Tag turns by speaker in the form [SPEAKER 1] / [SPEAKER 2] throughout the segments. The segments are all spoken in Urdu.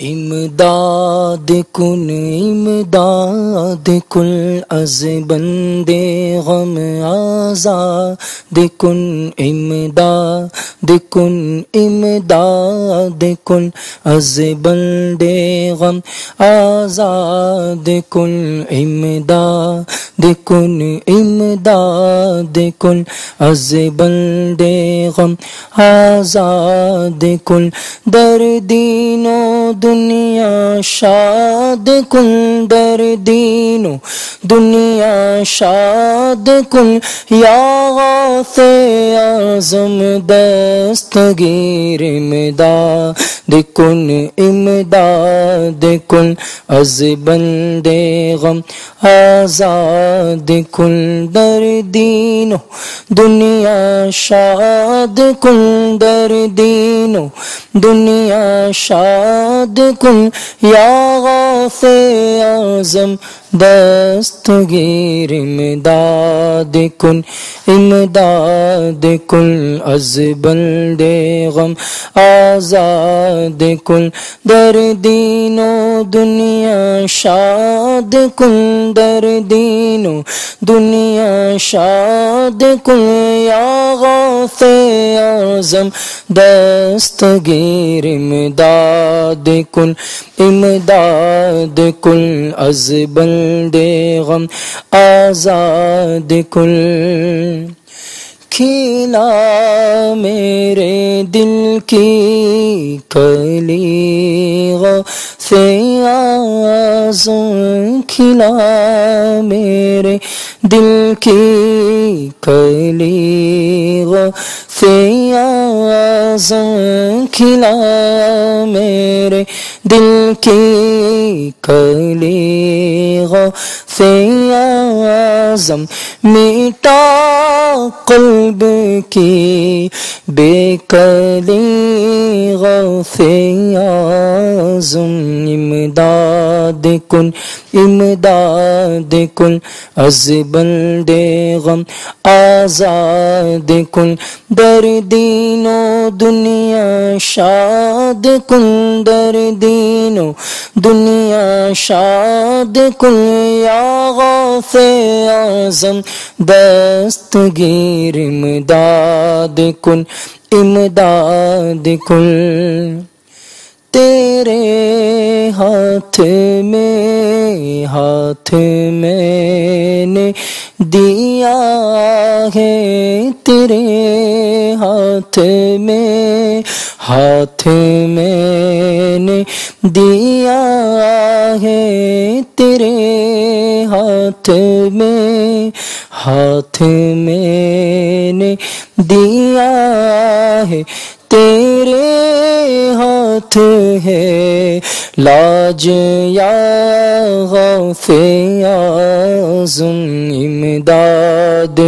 [SPEAKER 1] امداد کن از بندے غم آزاد کن امداد کن از بندے غم آزاد کن امداد کن از بندے غم آزاد کن در دین و دنیا شاد کن در دین و دنیا شاد کن یا غوث اعظم دستگیر امداد کن از بندے غم آزاد کن در دین و دنیا شاد کن در دین و دنیا شاد کن یا غوث اعظم دستگیر امداد کن از بندے غم آزاد کن در دین و دنیا شاد کن در دین و دنیا شاد کن یا غوث اعظم دستگیر امداد کن از بندے غم آزاد کن کھلا میرے دل کی کلی غوث اعظم کھلا میرے دل کی کلی غوث اعظم کھلا میرے دل کی کلی غوث اعظم میٹا قلب کی بے کلی غوث اعظم امداد کن از بندے غم آزاد کن در دین و دنیا شاد کن در دین و دنیا شاد کن یا غوث اعظم دستگیر امداد کن تیرے ہاتھ میں نے دیا ہے تیرے ہاتھ میں نے دیا ہے تیرے ہاتھ میں نے دیا ہے تیرے ہاتھ ہے لاج یا غوث اعظم امداد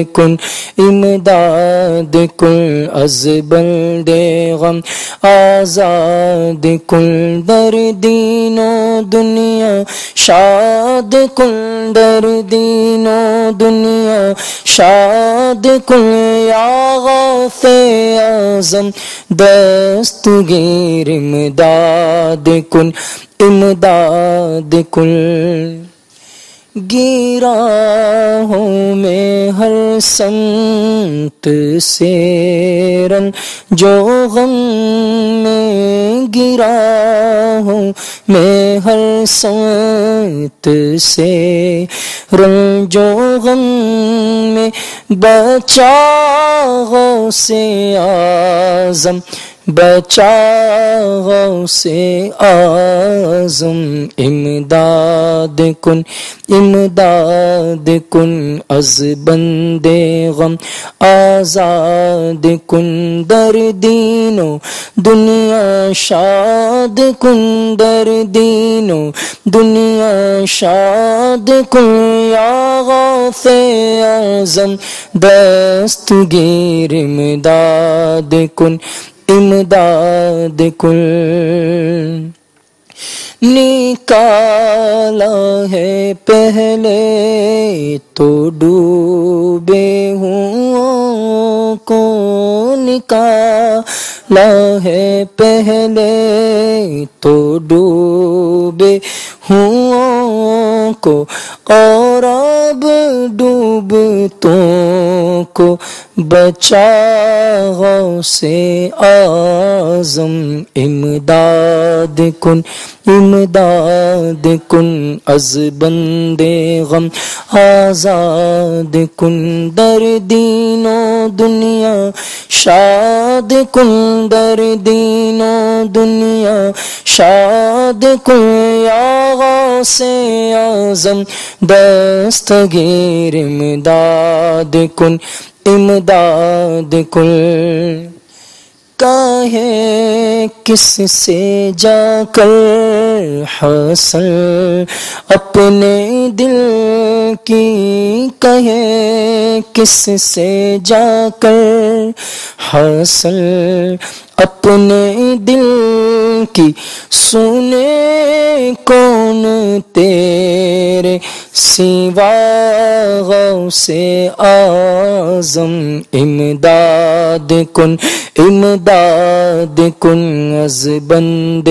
[SPEAKER 1] کن از بندے غم آزاد کن در دین و دنیا شاد کن در دین و دنیا شاد کن یا غوث اعظم دستگیر امداد کن گرا ہوں میں ہر سمت سے رنجو غم میں گرا ہوں میں ہر سمت سے رنجو غم میں بچا غوث اعظم بچا غوث اعظم امداد کن از بندے غم آزاد کن در دین و دنیا شاد کن در دین و دنیا شاد کن یا غوث اعظم دستگیر امداد کن نکالا ہے پہلے تو ڈوبے ہوں کو نکالا ہے پہلے تو ڈوبے ہوں کو اور اب ڈوبتوں کو بچا غوث اعظم امداد کن از بند غم آزاد کن در دین و دنیا شاد کن در دین و دنیا شاد کن یا غوث اعظم دستگیر امداد کن امداد کن کہے کس سے جا کر حاصل اپنے دل کی کہے کس سے جا کر حاصل اپنے دل کی سنے کون تیرے سوا غوث اعظم امداد کن از بند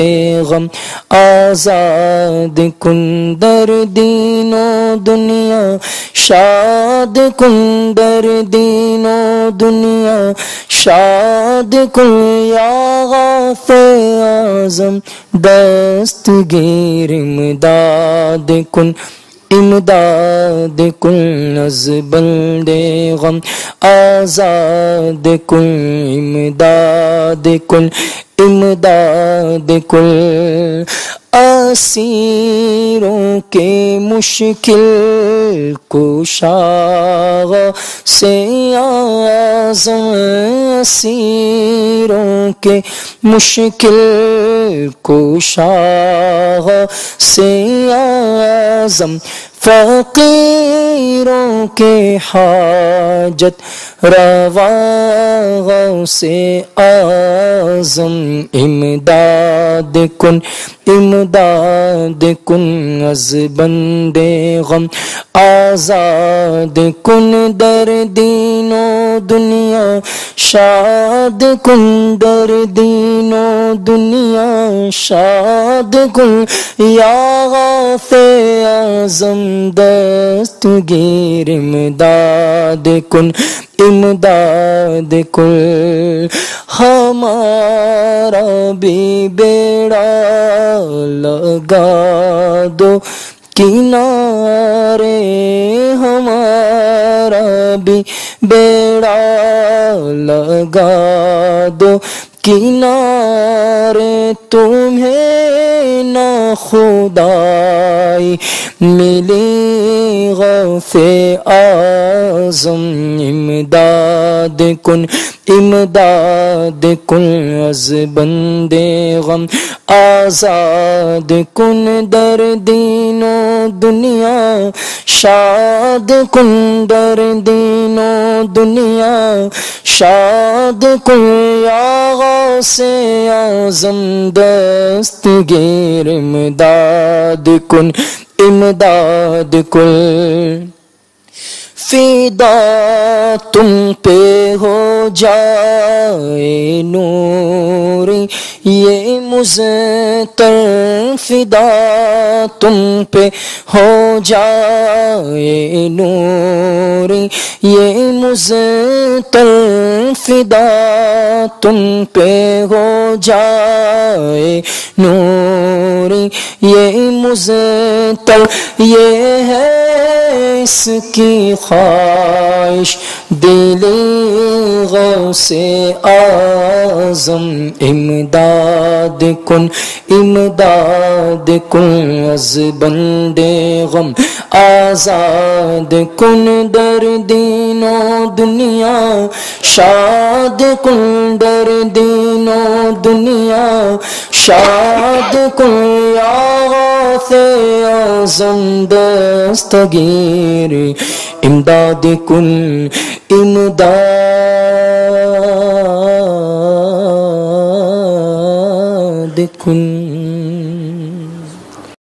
[SPEAKER 1] غم آزاد کن در دین و دنیا شاد کن در دین و دنیا شاد کن یا غوث اعظم دستگیر امداد کن امداد کن از بند غم آزاد کن امداد کن امداد کن اسیروں کے مشکل کشا غوث اعظم اسیروں کے مشکل کشا غوث اعظم فقیروں کے حاجت روا غوث اعظم امداد کن از بند غم آزاد کن در دین و دنیا شاد کن در دین و دنیا شاد کن یا غوث اعظم دستگیر امداد کن امداد کن ہمارا بھی بیڑا لگا دو کنارے ہمارا بھی بیڑا لگا دو کنارے تمہیں نہ خدائی ملی غوث اعظم امداد کن از بند غم آزاد کن در دین و دنیا شاد کن در دین و دنیا شاد کن یا غوث اعظم دستگیر امداد کن امداد کن فدا تم پہ ہو جائے نوری یہ مزتر فدا تم پہ ہو جائے نوری یہ مزتر فدا تم پہ ہو جائے نوری یہ مزتر یہ ہے اس کی خواہش دلی غوث اعظم امداد کن از بند غم آزاد کن در دین و دنیا شاد کن در دین و دنیا شاد کن یا غوث اعظم دستگیر امداد کن امداد کن